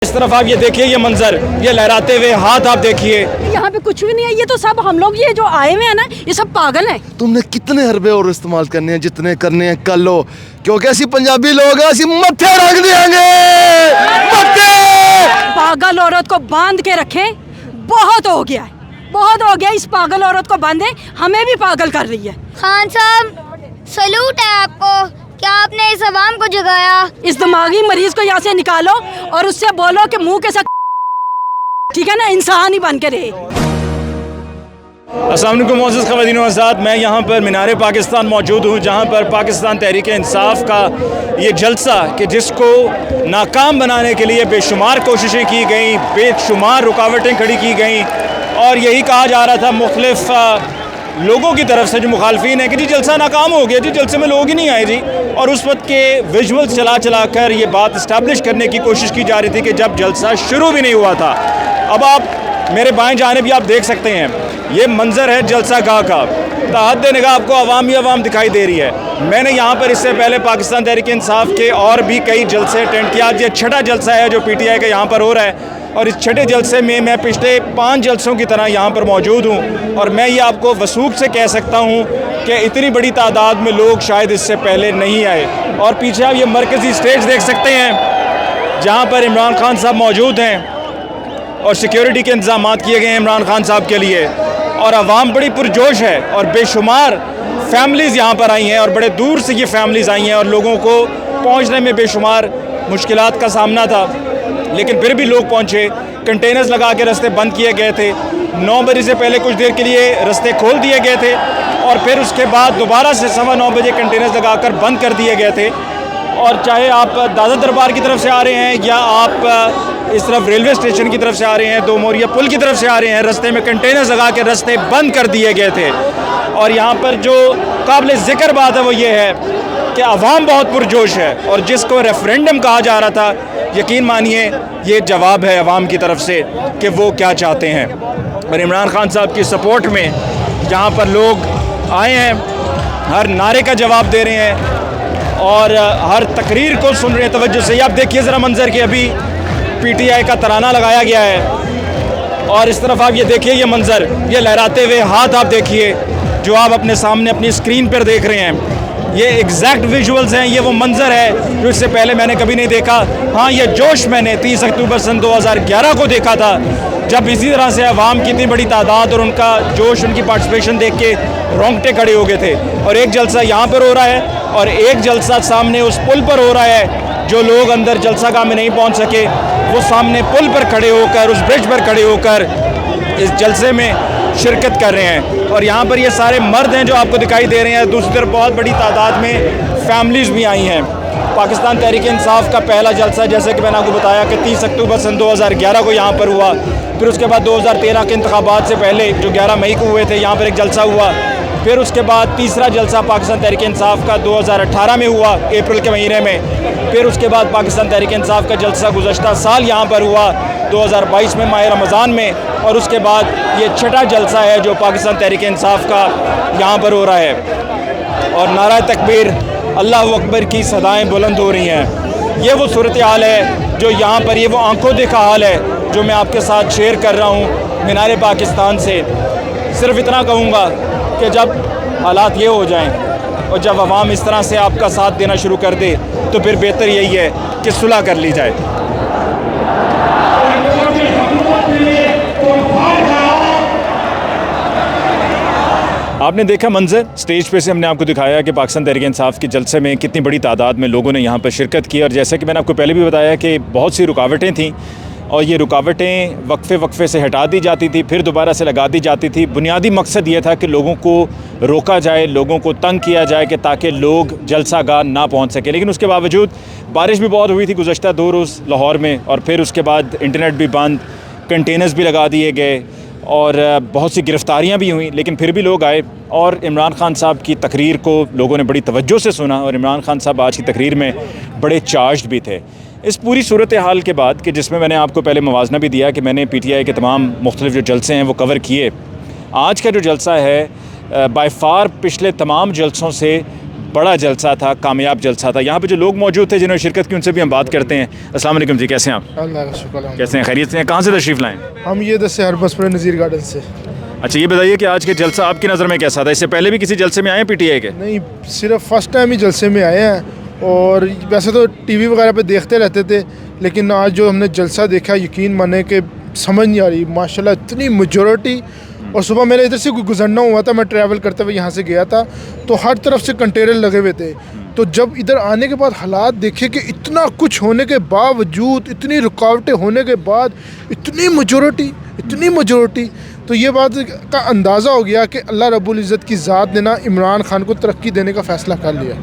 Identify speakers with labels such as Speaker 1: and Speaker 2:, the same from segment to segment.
Speaker 1: इस तरफ आप ये देखिए, ये मंजर, ये लहराते हुए हाथ आप देखिए।
Speaker 2: यहाँ पे कुछ भी नहीं है, ये तो सब हम लोग ये जो आए हुए हैं ना, ये सब पागल हैं।
Speaker 3: तुमने कितने हरबे और इस्तेमाल करने हैं, जितने करने हैं कर लो, क्योंकि ऐसी पंजाबी लोग हैं, ऐसी मत्थे रख देंगे मत्थे।
Speaker 2: पागल औरत को बांध के रखें, बहुत हो गया है, बहुत हो गया। इस पागल औरत को बांधे, हमें भी पागल कर रही है।
Speaker 4: खान साहब सलूट है आपको, क्या आपने इस अवाम को जगाया।
Speaker 2: इस दिमागी मरीज को यहाँ से निकालो और उससे बोलो कि मुंह के साथ, ठीक है ना, इंसान ही बन के रहे।
Speaker 1: अस्सलाम वालेकुम मोअज़्ज़ज़ ख़वातीन व हज़रात, मैं यहाँ पर मीनार पाकिस्तान मौजूद हूँ, जहाँ पर पाकिस्तान तहरीक इंसाफ का ये जलसा कि जिसको नाकाम बनाने के लिए बेशुमार कोशिशें की गई, बेशुमार रुकावटें खड़ी की गई और यही कहा जा रहा था मुख्तलिफ़ लोगों की तरफ से जो मुखालफिन है कि जी जलसा नाकाम हो गया, जी जलसे में लोग ही नहीं आए जी। और उस वक्त के विजुअल्स चला कर ये बात इस्टेब्लिश करने की कोशिश की जा रही थी कि जब जलसा शुरू भी नहीं हुआ था। अब आप मेरे बाएं जाने भी आप देख सकते हैं, ये मंजर है जलसा गाह का। तहद निगाह आपको अवाम ही अवाम दिखाई दे रही है। मैंने यहाँ पर इससे पहले पाकिस्तान तहरीक इंसाफ के और भी कई जलसे अटेंड किया। आज ये छठा जलसा है जो PTI का यहाँ पर हो रहा है और इस छठे जलसे में मैं पिछले 5 जलसों की तरह यहाँ पर मौजूद हूँ और मैं ये आपको वसूख से कह सकता हूँ कि इतनी बड़ी तादाद में लोग शायद इससे पहले नहीं आए। और पीछे आप ये मरकज़ी स्टेज देख सकते हैं जहाँ पर इमरान खान साहब मौजूद हैं और सिक्योरिटी के इंतजाम किए गए हैं इमरान खान साहब के लिए। और आवाम बड़ी पुरजोश है और बेशुमार फैमिलीज़ यहाँ पर आई हैं और बड़े दूर से ये फैमिलीज़ आई हैं और लोगों को पहुँचने में बेशुमार मुश्किलात का सामना था, लेकिन फिर भी लोग पहुँचे। कंटेनर्स लगा के रास्ते बंद किए गए थे। 9 बजे से पहले कुछ देर के लिए रास्ते खोल दिए गए थे और फिर उसके बाद दोबारा से 9:15 बजे कंटेनर्स लगाकर बंद कर दिए गए थे। और चाहे आप दादा दरबार की तरफ से आ रहे हैं या आप इस तरफ रेलवे स्टेशन की तरफ से आ रहे हैं, 2 मोरिया पुल की तरफ से आ रहे हैं, रास्ते में कंटेनर्स लगा के रास्ते बंद कर दिए गए थे। और यहाँ पर जो काबिल ज़िक्र बात है वो ये है कि अवाम बहुत पुरजोश है और जिसको रेफरेंडम कहा जा रहा था, यकीन मानिए ये जवाब है अवाम की तरफ से कि वो क्या चाहते हैं। और इमरान खान साहब की सपोर्ट में जहाँ पर लोग आए हैं, हर नारे का जवाब दे रहे हैं और हर तकरीर को सुन रहे हैं तवज्जो से। आप देखिए ज़रा मंजर कि अभी PTI का तराना लगाया गया है और इस तरफ आप ये देखिए, ये मंजर, ये लहराते हुए हाथ आप देखिए जो आप अपने सामने अपनी स्क्रीन पर देख रहे हैं। ये एग्जैक्ट विजुअल्स हैं, ये वो मंजर है जो इससे पहले मैंने कभी नहीं देखा। हाँ, ये जोश मैंने 30 अक्टूबर सन 2011 को देखा था, जब इसी तरह से अवाम की इतनी बड़ी तादाद और उनका जोश, उनकी पार्टिसिपेशन देख के रोंगटे खड़े हो गए थे। और एक जलसा यहाँ पर हो रहा है और एक जलसा सामने उस पुल पर हो रहा है। जो लोग अंदर जलसागाह में नहीं पहुँच सके वो सामने पुल पर खड़े होकर, उस ब्रिज पर खड़े होकर इस जलसे में शिरकत कर रहे हैं। और यहाँ पर ये सारे मर्द हैं जो आपको दिखाई दे रहे हैं। दूसरी तरफ बहुत बड़ी तादाद में फैमिलीज़ भी आई हैं। पाकिस्तान तहरीक इंसाफ का पहला जलसा, जैसे कि मैंने आपको बताया, कि 30 अक्टूबर सन 2011 को यहाँ पर हुआ। फिर उसके बाद 2013 के इंतखाबात से पहले जो 11 मई को हुए थे, यहाँ पर एक जलसा हुआ। फिर उसके बाद तीसरा जलसा पाकिस्तान तहरीक इंसाफ का 2018 में हुआ, अप्रैल के महीने में। फिर उसके बाद पाकिस्तान तहरीक इंसाफ का जलसा गुज़श्ता साल यहाँ पर हुआ 2022 में माह रमज़ान में। और उसके बाद ये छठा जलसा है जो पाकिस्तान तहरीक इंसाफ का यहाँ पर हो रहा है। और नारा तकबीर, अल्लाह अकबर की सदाएँ बुलंद हो रही हैं। ये वो सूरत हाल है जो यहाँ पर, ये वो आंखों देखा हाल है जो मैं आपके साथ शेयर कर रहा हूँ मीनार पाकिस्तान से। सिर्फ इतना कहूँगा कि जब हालात ये हो जाएं और जब अवाम इस तरह से आपका साथ देना शुरू कर दे तो फिर बेहतर यही है कि सुलह कर ली जाए। आपने देखा मंजर, स्टेज पे से हमने आपको दिखाया कि पाकिस्तान तहरीक इंसाफ के जलसे में कितनी बड़ी तादाद में लोगों ने यहाँ पर शिरकत की। और जैसे कि मैंने आपको पहले भी बताया कि बहुत सी रुकावटें थीं और ये रुकावटें वक्फे से हटा दी जाती थी, फिर दोबारा से लगा दी जाती थी। बुनियादी मकसद ये था कि लोगों को रोका जाए, लोगों को तंग किया जाए कि ताकि लोग जलसागाह ना पहुँच सकें। लेकिन उसके बावजूद बारिश भी बहुत हुई थी गुज़श्ता 2 रोज़ लाहौर में और फिर उसके बाद इंटरनेट भी बंद, कंटेनर्स भी लगा दिए गए और बहुत सी गिरफ़्तारियाँ भी हुई। लेकिन फिर भी लोग आए और इमरान खान साहब की तकरीर को लोगों ने बड़ी तवज्जो से सुना और इमरान खान साहब आज की तकरीर में बड़े चार्ज्ड भी थे। इस पूरी सूरत हाल के बाद कि जिसमें मैंने आपको पहले मुवाजना भी दिया कि मैंने PTI के तमाम मुख्तलिफ जो जलसे हैं वो कवर किए, आज का जो जलसा है बाय फार पिछले तमाम जलसों से बड़ा जलसा था, कामयाब जलसा था। यहाँ पे जो लोग मौजूद थे जिन्होंने शिरकत की उनसे भी हम बात करते हैं। अस्सलाम वालेकुम जी, कैसे हैं आप?
Speaker 5: अल्लाह का शुक्र है।
Speaker 1: कैसे हैं, खैरियत से हैं? कहाँ से तशरीफ़ लाएँ?
Speaker 5: हम ये दस से हर बस पर नज़ीर गार्डन से।
Speaker 1: अच्छा, ये बताइए कि आज के जलसा आपकी नज़र में कैसा था? इससे पहले भी किसी जलसे में आए हैं पीटीआई के?
Speaker 5: नहीं, सिर्फ फर्स्ट टाइम ही जलसे में आए हैं और वैसे तो टीवी वगैरह पे देखते रहते थे, लेकिन आज जो हमने जलसा देखा, यकीन माने कि समझ नहीं आ रही। माशाल्लाह इतनी मेजॉरिटी। और सुबह मेरे इधर से गुजरना हुआ था, मैं ट्रैवल करते हुए यहाँ से गया था, तो हर तरफ से कंटेनर लगे हुए थे। तो जब इधर आने के बाद हालात देखे कि इतना कुछ होने के बावजूद, इतनी रुकावटें होने के बाद इतनी मेजॉरिटी, तो ये बात का अंदाज़ा हो गया कि अल्लाह रब्बुल इज़्ज़त की ज़ात ने ना इमरान खान को तरक्की देने का फ़ैसला कर लिया।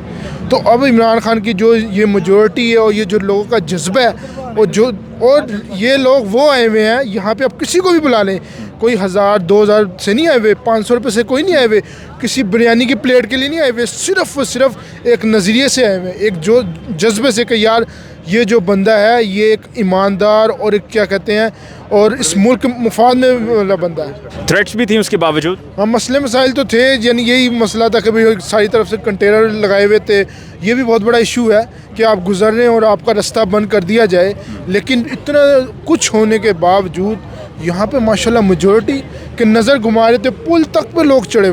Speaker 5: तो अब इमरान खान की जो ये मेजॉरिटी है और ये जो लोगों का जज्बा है और ये लोग वो आए हुए हैं यहाँ पे, अब किसी को भी बुला लें, कोई 1000-2000 से नहीं आए हुए, 500 रुपये से कोई नहीं आए हुए, किसी बिरयानी की प्लेट के लिए नहीं आए हुए, सिर्फ एक नज़रिए से आए हुए, एक जो जज्बे से कि यार ये जो बंदा है ये एक ईमानदार और एक क्या कहते हैं और इस मुल्क मुफाद में वाला बंदा है।
Speaker 1: थ्रेट्स भी थी उसके बावजूद?
Speaker 5: हाँ, मसले मसाइल तो थे, यानी यही मसला था कि भाई सारी तरफ से कंटेनर लगाए हुए थे। ये भी बहुत बड़ा इशू है कि आप गुजर रहे हैं और आपका रास्ता बंद कर दिया जाए, लेकिन इतना कुछ होने के बावजूद यहाँ पे माशाल्लाह मेजॉरिटी के नज़र घुमा रहे थे। पुल तक पे लोग चढ़े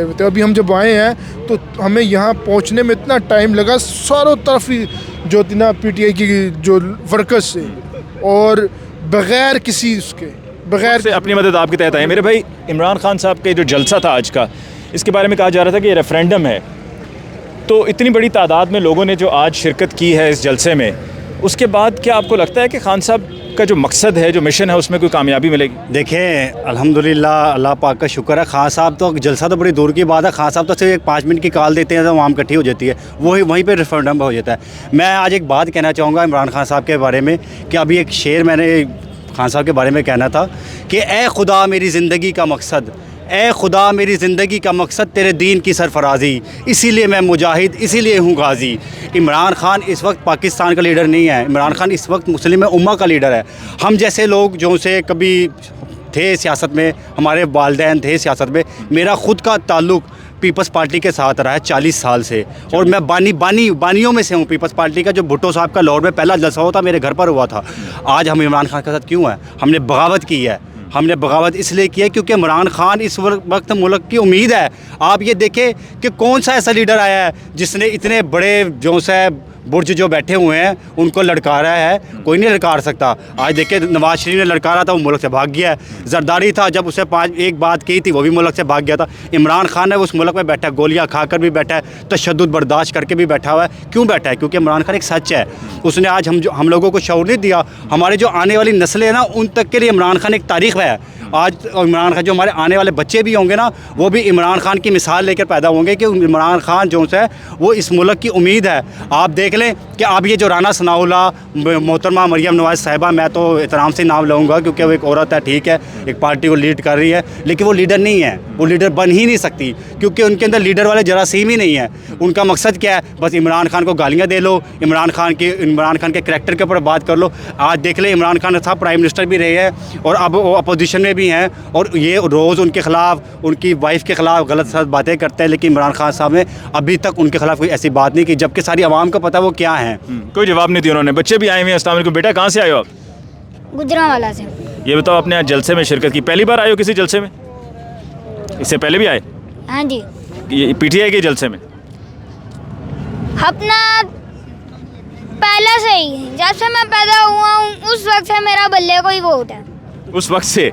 Speaker 5: हुए थे, अभी हम जब आए हैं तो हमें यहाँ पहुँचने में इतना टाइम लगा, चारों तरफ ही जो थी ना पीटीआई की जो वर्कर्स से, और बग़ैर किसी बग़ैर
Speaker 1: से अपनी मदद आपके तहत आए। मेरे भाई, इमरान खान साहब के जो जलसा था आज का, इसके बारे में कहा जा रहा था कि ये रेफरेंडम है, तो इतनी बड़ी तादाद में लोगों ने जो आज शिरकत की है इस जलसे में, उसके बाद क्या आपको लगता है कि खान साहब का जो मकसद है, जो मिशन है, उसमें कोई कामयाबी मिलेगी?
Speaker 6: देखें, अल्हम्दुलिल्लाह, अल्लाह पाक का शुक्र है। खान साहब तो जलसा तो बड़ी दूर की बात है, खान साहब तो सिर्फ एक 5 मिनट की कॉल देते हैं तो आवाम इकट्ठी हो जाती है, वहीं पे रेफरेंडम हो जाता है। मैं आज एक बात कहना चाहूँगा इमरान खान साहब के बारे में कि अभी एक शेर मैंने खान साहब के बारे में कहना था कि ए खुदा मेरी ज़िंदगी का मकसद, ए खुदा मेरी ज़िंदगी का मकसद तेरे दीन की सरफराजी, इसीलिए मैं मुजाहिद, इसीलिए हूँ गाजी। इमरान खान इस वक्त पाकिस्तान का लीडर नहीं है, इमरान खान इस वक्त मुस्लिम उम्मा का लीडर है। हम जैसे लोग जो से कभी थे सियासत में, हमारे वालिदैन थे सियासत में, मेरा ख़ुद का ताल्लुक़ पीपल्स पार्टी के साथ रहा है 40 साल से, और मैं बानियों में से हूँ पीपल्स पार्टी का। जो भुट्टो साहब का लाहौर में पहला जलसा हुआ था, मेरे घर पर हुआ था। आज हम इमरान खान के साथ क्यों हैं? हमने बगावत की है। हमने बगावत इसलिए की है क्योंकि इमरान खान इस वक्त मुल्क की उम्मीद है। आप ये देखें कि कौन सा ऐसा लीडर आया है जिसने इतने बड़े जो से बुर्ज जो बैठे हुए हैं उनको लड़कारा है, कोई नहीं लड़कार सकता। आज देखिए, नवाज शरीफ ने लड़कारा था, वो मुल्क से भाग गया है। जरदारी था, जब उसे एक बात की थी वो भी मुल्क से भाग गया था। इमरान खान है उस मुल्क में बैठा है, गोलियां खाकर भी बैठा है, तशद्दुद बर्दाश्त करके भी बैठा हुआ है। क्यों बैठा है? क्योंकि इमरान खान एक सच है। उसने आज हम लोगों को शऊर नहीं दिया। हमारे जो आने वाली नस्लें हैं ना, उन तक के लिए इमरान खान एक तारीख़ है। आज इमरान खान, जो हमारे आने वाले बच्चे भी होंगे ना, वो भी इमरान खान की मिसाल लेकर पैदा होंगे कि इमरान खान जो है वो इस मुल्क की उम्मीद है। आप देख लें कि अब ये जो राना सनाउल्लाह, मोहतरमा मरियम नवाज़ साहिबा, मैं तो एहतराम से नाम लूँगा क्योंकि वो एक औरत है, ठीक है, एक पार्टी को लीड कर रही है, लेकिन वो लीडर नहीं है, वो लीडर बन ही नहीं सकती क्योंकि उनके अंदर लीडर वाले जरासीम ही नहीं है। उनका मकसद क्या है? बस इमरान खान को गालियाँ दे लो, इमरान खान के करैक्टर के ऊपर बात कर लो। आज देख लें, इमरान खान साहब प्राइम मिनिस्टर भी रहे हैं और अब वो अपोजिशन में भी हैं, और ये रोज़ उनके ख़िलाफ़, उनकी वाइफ के ख़िलाफ़ गलत सलत बातें करते हैं, लेकिन इमरान खान साहब ने अभी तक उनके ख़िलाफ़ कोई ऐसी बात नहीं की, जबकि सारी आवाम को पता वो क्या है।
Speaker 1: कोई जवाब नहीं दिया उन्होंने। बच्चे भी आए हुए हैं। अस्सलाम वालेकुम बेटा, कहाँ से आए हो आप?
Speaker 4: गुजरांवाला से।
Speaker 1: ये बताओ, आपने आज जलसे में शिरकत की, पहली बार आए हो किसी जलसे में? इससे पहले भी आए?
Speaker 4: हाँ जी।
Speaker 1: ये पीटीआई के जलसे में?
Speaker 4: अपना पहला से ही, जब से मैं पैदा हुआ हूँ उस वक्त से मेरा बल्ले को ही वोट है।
Speaker 1: उस वक्त से?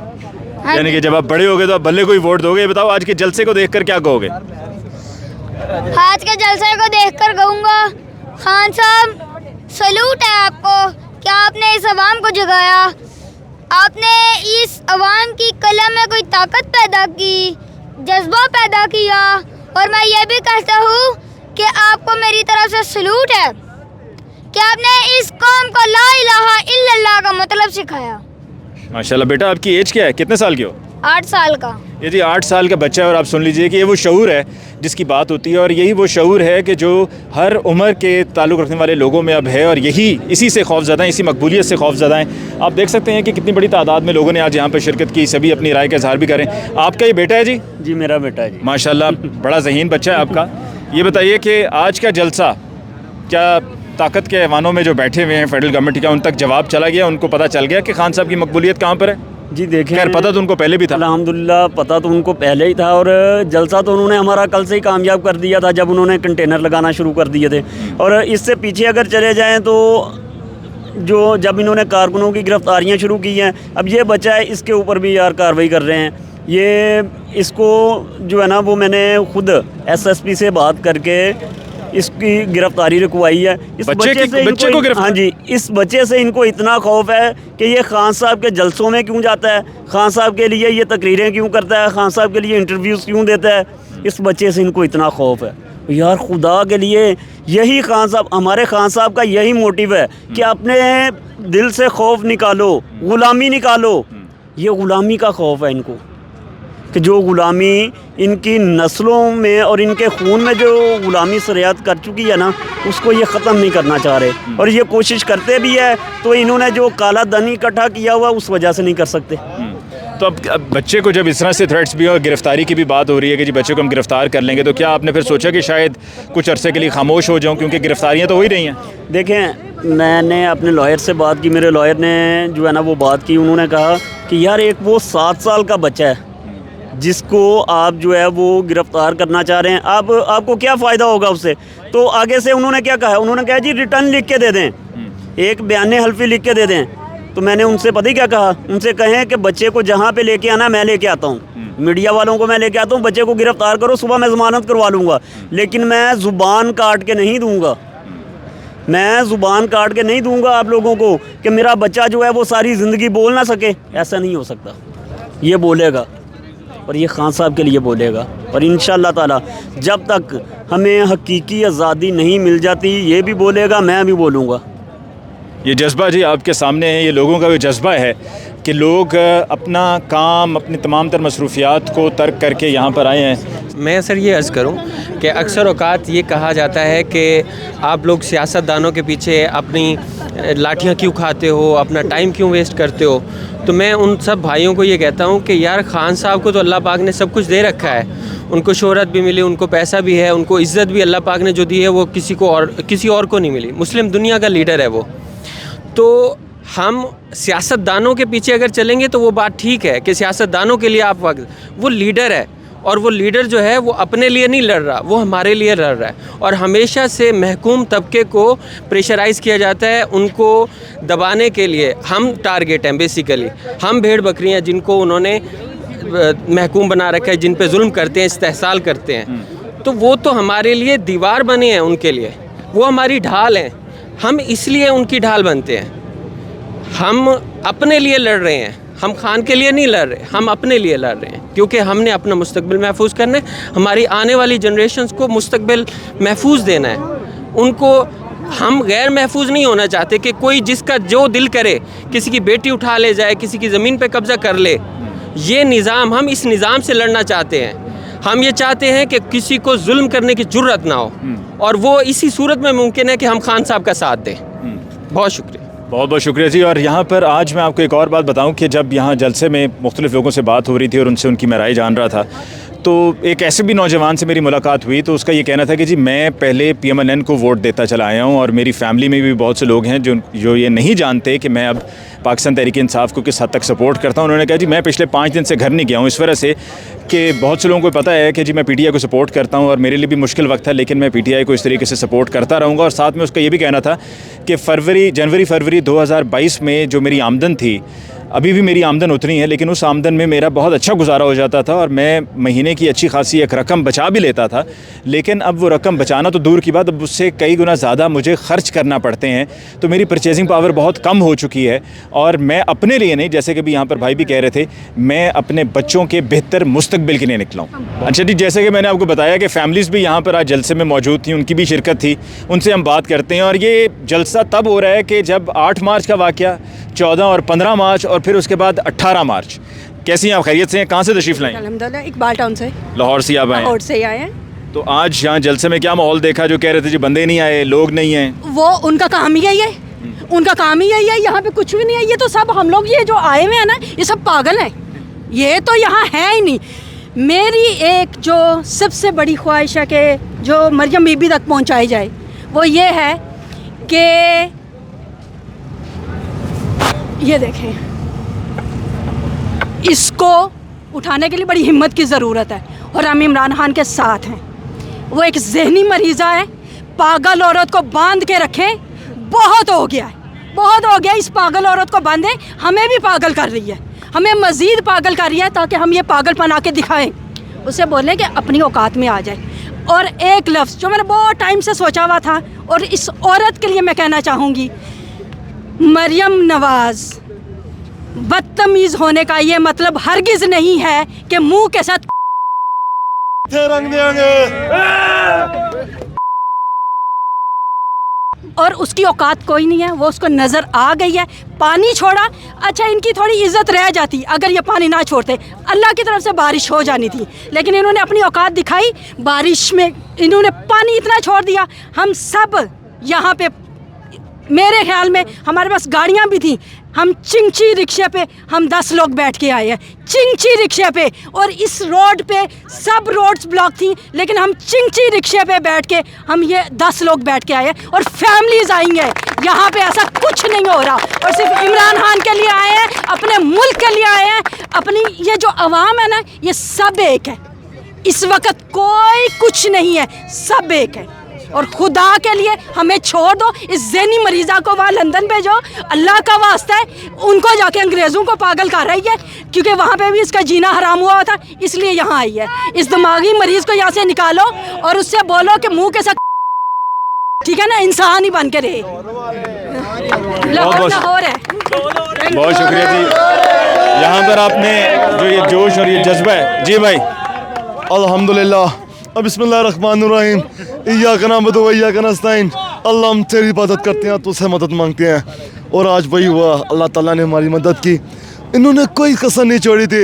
Speaker 4: हाँ
Speaker 1: यानी
Speaker 4: जी।
Speaker 1: कि जब आप बड़े हो गए तो आप बल्ले को ही वोट दोगे। ये बताओ, आज के जलसे को देखकर क्या कहोगे?
Speaker 4: आज के जलसे को देखकर कहूँगा, खान साहब सलूट है आपको कि आपने इस अवाम को जगाया, आपने इस अवाम की कलम में कोई ताकत पैदा की, जज्बा पैदा किया, और मैं ये भी कहता हूँ कि आपको मेरी तरफ से सलूट है कि आपने इस कौम को ला इलाहा इल्लल्लाह का मतलब सिखाया।
Speaker 1: माशाल्लाह बेटा, आपकी एज क्या है? कितने साल की हो?
Speaker 4: 8 साल का।
Speaker 1: ये जी 8 साल का बच्चा है और आप सुन लीजिए कि ये वो शऊर है जिसकी बात होती है और यही वो शऊर है कि जो हर उम्र के ताल्लुक़ रखने वाले लोगों में अब है और यही इसी से खौफज़दा हैं, इसी मकबूलियत से खौफज़दा हैं। आप देख सकते हैं कि कितनी बड़ी तादाद में लोगों ने आज यहाँ पर शिरकत की, सभी अपनी राय का इज़हार भी करें। आपका ये बेटा है जी?
Speaker 6: जी मेरा बेटा है जी।
Speaker 1: माशाल्लाह बड़ा ज़हीन बच्चा है आपका। ये बताइए कि आज का जलसा क्या ताकत के ऐवानों में जो बैठे हुए हैं फेडरल गवर्नमेंट का, उन तक जवाब चला गया, उनको पता चल गया कि खान साहब की मकबूलियत कहाँ पर है?
Speaker 6: जी देखें,
Speaker 1: खैर पता तो उनको पहले भी था।
Speaker 6: अल्हम्दुलिल्लाह पता तो उनको पहले ही था और जलसा तो उन्होंने हमारा कल से ही कामयाब कर दिया था जब उन्होंने कंटेनर लगाना शुरू कर दिए थे। और इससे पीछे अगर चले जाएं तो जब इन्होंने कारकुनों की गिरफ्तारियां शुरू की हैं, अब ये बच्चा है इसके ऊपर भी यार कार्रवाई कर रहे हैं। ये इसको जो है ना वो मैंने खुद SSP से बात करके इसकी गिरफ्तारी रुकवाई है। इस
Speaker 1: बच्चे को
Speaker 6: हाँ जी, इस बच्चे से इनको इतना खौफ है कि ये खान साहब के जलसों में क्यों जाता है, खान साहब के लिए ये तकरीरें क्यों करता है, खान साहब के लिए इंटरव्यूज़ क्यों देता है। इस बच्चे से इनको इतना खौफ है। यार खुदा के लिए यही खान साहब, हमारे खान साहब का यही मोटिव है कि अपने दिल से खौफ निकालो, ग़ुलामी निकालो। ये ग़ुलामी का खौफ है इनको कि जो ग़ुलामी इनकी नस्लों में और इनके खून में जो ग़ुलामी सरियात कर चुकी है ना, उसको ये ख़त्म नहीं करना चाह रहे। और ये कोशिश करते भी है तो इन्होंने जो काला धन इकट्ठा किया हुआ उस वजह से नहीं कर सकते।
Speaker 1: तो अब बच्चे को जब इस तरह से थ्रेट्स भी और गिरफ्तारी की भी बात हो रही है कि जी बच्चे को हम गिरफ़्तार कर लेंगे, तो क्या आपने फिर सोचा कि शायद कुछ अरसे के लिए खामोश हो जाऊं, क्योंकि गिरफ्तारियां तो हो ही रही हैं?
Speaker 6: देखें, मैंने अपने लॉयर से बात की, मेरे लॉयर ने जो है ना वो बात की। उन्होंने कहा कि यार एक वो 7 साल का बच्चा है जिसको आप जो है वो गिरफ़्तार करना चाह रहे हैं, अब आपको क्या फ़ायदा होगा उससे। तो आगे से उन्होंने क्या कहा, उन्होंने कहा जी रिटर्न लिख के दे दें, एक बयान हल्फी लिख के दे दें। तो मैंने उनसे पता ही क्या कहा, उनसे कहें कि बच्चे को जहाँ पे लेके आना मैं लेके आता हूँ, मीडिया वालों को मैं लेके आता हूँ, बच्चे को गिरफ़्तार करो, सुबह मैं ज़मानत करवा लूँगा, लेकिन मैं ज़ुबान काट के नहीं दूँगा। मैं ज़ुबान काट के नहीं दूँगा आप लोगों को कि मेरा बच्चा जो है वो सारी ज़िंदगी बोल ना सके। ऐसा नहीं हो सकता। ये बोलेगा और ये खान साहब के लिए बोलेगा। और इंशाअल्लाह ताला जब तक हमें हकीकी आज़ादी नहीं मिल जाती ये भी बोलेगा, मैं भी बोलूँगा।
Speaker 1: ये जज्बा जी आपके सामने है, ये लोगों का भी जज्बा है कि लोग अपना काम, अपनी तमाम तर मसरूफियात को तर्क करके यहाँ पर आए हैं।
Speaker 7: मैं सर ये अर्ज़ करूं कि अक्सर औक़ात ये कहा जाता है कि आप लोग सियासतदानों के पीछे अपनी लाठियाँ क्यों खाते हो, अपना टाइम क्यों वेस्ट करते हो। तो मैं उन सब भाइयों को ये कहता हूँ कि यार खान साहब को तो अल्लाह पाक ने सब कुछ दे रखा है, उनको शोहरत भी मिली, उनको पैसा भी है, उनको इज़्ज़त भी अल्लाह पाक ने जो दी है वो किसी और को नहीं मिली। मुस्लिम दुनिया का लीडर है वो। तो हम सियासतदानों के पीछे अगर चलेंगे तो वो बात ठीक है कि सियासतदानों के लिए आप वक्त, वो लीडर है और वो लीडर जो है वो अपने लिए नहीं लड़ रहा, वो हमारे लिए लड़ रहा है। और हमेशा से महकूम तबके को प्रेशराइज़ किया जाता है, उनको दबाने के लिए हम टारगेट हैं। बेसिकली हम भेड़ बकरियां जिनको उन्होंने महकूम बना रखा है, जिन पे जुल्म करते हैं, इस्तेहसाल करते हैं, तो वो तो हमारे लिए दीवार बने हैं, उनके लिए वो हमारी ढाल हैं। हम इसलिए उनकी ढाल बनते हैं। हम अपने लिए लड़ रहे हैं, हम खान के लिए नहीं लड़ रहे, हम अपने लिए लड़ रहे हैं, क्योंकि हमने अपना मुस्तकबिल महफूज करना है, हमारी आने वाली जनरेशन्स को मुस्तकबिल महफूज देना है। उनको हम गैर महफूज नहीं होना चाहते कि कोई जिसका जो दिल करे किसी की बेटी उठा ले जाए, किसी की ज़मीन पे कब्ज़ा कर ले। ये निज़ाम, हम इस निज़ाम से लड़ना चाहते हैं। हम ये चाहते हैं कि किसी को जुल्म करने की जुर्रत ना हो, और वो इसी सूरत में मुमकिन है कि हम खान साहब का साथ दें। बहुत शुक्रिया।
Speaker 1: बहुत बहुत शुक्रिया जी। और यहाँ पर आज मैं आपको एक और बात बताऊँ कि जब यहाँ जलसे में मुख्तलिफ़ लोगों से बात हो रही थी और उनसे उनकी मैं राय जान रहा था, तो एक ऐसे भी नौजवान से मेरी मुलाकात हुई, तो उसका ये कहना था कि जी मैं पहले PMNN को वोट देता चला आया हूँ और मेरी फ़ैमिली में भी बहुत से लोग हैं जो ये नहीं जानते कि मैं अब पाकिस्तान तहरीक इंसाफ को किस हद तक सपोर्ट करता हूँ। उन्होंने कहा जी मैं पिछले 5 दिन से घर नहीं गया हूँ, इस वजह से कि बहुत से लोगों को पता है कि जी मैं PTI को सपोर्ट करता हूँ और मेरे लिए भी मुश्किल वक्त है, लेकिन मैं PTI को इस तरीके से सपोर्ट करता रहूँगा। और साथ में उसका ये भी कहना था कि जनवरी फरवरी 2022 में जो मेरी आमदन थी, अभी भी मेरी आमदन उतनी है, लेकिन उस आमदन में मेरा बहुत अच्छा गुजारा हो जाता था और मैं महीने की अच्छी खासी एक रकम बचा भी लेता था। लेकिन अब वो रकम बचाना तो दूर की बात, अब उससे कई गुना ज़्यादा मुझे ख़र्च करना पड़ते हैं। तो मेरी परचेजिंग पावर बहुत कम हो चुकी है और मैं अपने लिए नहीं, जैसे कि भी यहाँ पर भाई भी कह रहे थे, मैं अपने बच्चों के बेहतर मुस्तकबिल के लिए निकला हूँ। अच्छा जी, जैसे कि मैंने आपको बताया कि फ़ैमिलीज़ भी यहाँ पर आज जलसे में मौजूद थी, उनकी भी शिरकत थी, उनसे हम बात करते हैं। और ये जलसा तब हो रहा है कि जब 8 मार्च का वाक़या, 14 और 15 मार्च और फिर उसके बाद 18 मार्च, कैसी हैं आप, खैरियत से हैं? कहाँ से तशरीफ़ लाएं?
Speaker 2: अल्हम्दुलिल्लाह इकबाल टाउन से,
Speaker 1: लाहौर से आप आए हैं।
Speaker 2: लाहौर से ही आए हैं।
Speaker 1: तो आज यहाँ जलसे में क्या माहौल देखा? जो कह रहे थे जी बंदे नहीं आए, लोग नहीं हैं।
Speaker 2: वो उनका काम ही यही है, उनका काम ही यही है। यहाँ पे कुछ भी नहीं है। ये तो सब हम लोग ये जो आए हुए हैं ना, ये सब पागल हैं। ये तो यहाँ है ही नहीं। मेरी एक जो सबसे बड़ी ख्वाहिश है कि जो मरियम बीबी तक पहुँचाई जाए, वो ये है कि ये देखें, इसको उठाने के लिए बड़ी हिम्मत की ज़रूरत है और हम इमरान खान के साथ हैं। वो एक जहनी मरीज़ा है, पागल औरत को बांध के रखें। बहुत हो गया है, बहुत हो गया। इस पागल औरत को बांधे, हमें भी पागल कर रही है, हमें मज़ीद पागल कर रही है, ताकि हम ये पागलपन आके दिखाएं। उसे बोलें कि अपनी औकात में आ जाए। और एक लफ्ज़ जो मैंने बहुत टाइम से सोचा हुआ था और इस औरत के लिए मैं कहना चाहूँगी, मरियम नवाज़ बदतमीज़ होने का ये मतलब हरगिज़ नहीं है कि मुंह के साथ
Speaker 3: रंग देंगे।
Speaker 2: और उसकी औकात कोई नहीं है, वो उसको नज़र आ गई है। पानी छोड़ा, अच्छा इनकी थोड़ी इज्जत रह जाती अगर ये पानी ना छोड़ते। अल्लाह की तरफ से बारिश हो जानी थी, लेकिन इन्होंने अपनी औकात दिखाई। बारिश में इन्होंने पानी इतना छोड़ दिया। हम सब यहाँ पे, मेरे ख्याल में हमारे पास गाड़ियाँ भी थी, हम चिंची रिक्शे पे हम 10 लोग बैठ के आए हैं, चिंची रिक्शे पे। और इस रोड पे सब रोड्स ब्लॉक थी, लेकिन हम चिंची रिक्शे पे बैठ के हम ये 10 लोग बैठ के आए हैं। और फैमिलीज़ आई हैं यहाँ पे, ऐसा कुछ नहीं हो रहा। और सिर्फ इमरान खान के लिए आए हैं, अपने मुल्क के लिए आए हैं। अपनी ये जो अवाम है ना, ये सब एक है। इस वक्त कोई कुछ नहीं है, सब एक है। और खुदा के लिए हमें छोड़ दो। इस ज़हनी मरीज़ा को वहाँ लंदन भेजो, अल्लाह का वास्ता है। उनको जाके अंग्रेज़ों को पागल कर रही है, क्योंकि वहाँ पे भी इसका जीना हराम हुआ था, इसलिए यहाँ आई है। इस दिमागी मरीज़ को यहाँ से निकालो और उससे बोलो कि मुंह के साथ, ठीक है ना, इंसान ही बन के रहे। लाहौर है।
Speaker 1: बहुत शुक्रिया जी। यहाँ पर आपने जो ये जोश और ये जज्बा है जी भाई।
Speaker 3: अल्हम्दुलिल्लाह, बिस्मिल्लाहिर्रहमानिर्रहीम, इय्याका नअबुदु व इय्याका नस्तईन। अल्लाह हम तेरी इबादत करते हैं, तुझसे मदद मांगते हैं। और आज वही हुआ, अल्लाह ताला ने हमारी मदद की। इन्होंने कोई कसर नहीं छोड़ी थी,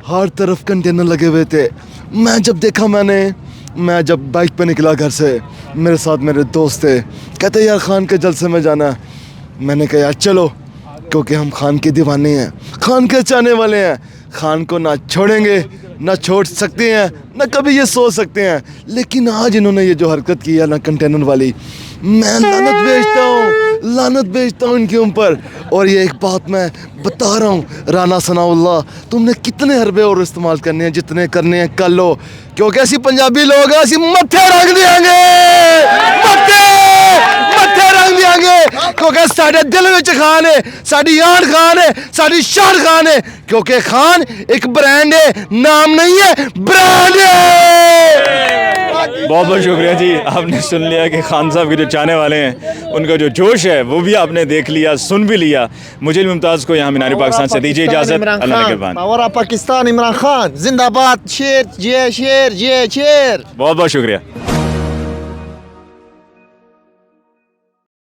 Speaker 3: हर तरफ कंटेनर लगे हुए थे। मैं जब बाइक पे निकला घर से, मेरे साथ मेरे दोस्त थे, कहते यार खान के जलसे में जाना है। मैंने कहा यार चलो, क्योंकि हम खान के दीवाने हैं, खान के चाहने वाले हैं। खान को ना छोड़ेंगे, ना छोड़ सकते हैं, ना कभी ये सोच सकते हैं। लेकिन आज इन्होंने ये जो हरकत की है ना कंटेनर वाली, मैं लानत भेजता हूँ इनके ऊपर। और ये एक बात मैं बता रहा हूँ, राना सनाउल्लाह, तुमने कितने हरबे और इस्तेमाल करने हैं, जितने करने हैं कर लो, क्योंकि ऐसी पंजाबी लोग हैं, ऐसी मत्थे रंग देंगे, मत्थे रंग देंगे। क्योंकि साढ़े दिल में खान है, साड़ी आन खान है, साड़ी शान खान है। क्योंकि खान एक ब्रांड है, नाम नहीं है, ब्रांड है।
Speaker 1: बहुत बहुत शुक्रिया जी। आपने सुन लिया कि खान साहब के जो चाहने वाले हैं, उनका जो जोश है वो भी आपने देख लिया, सुन भी लिया। मुझे मुमताज़ को यहाँ मीनार पाकिस्तान से दीजिए इजाज़त। अल्लाह के बाद
Speaker 8: पावर ऑफ पाकिस्तान, इमरान खान जिंदाबाद, शेर जे शेर जे शेर।
Speaker 1: बहुत बहुत शुक्रिया।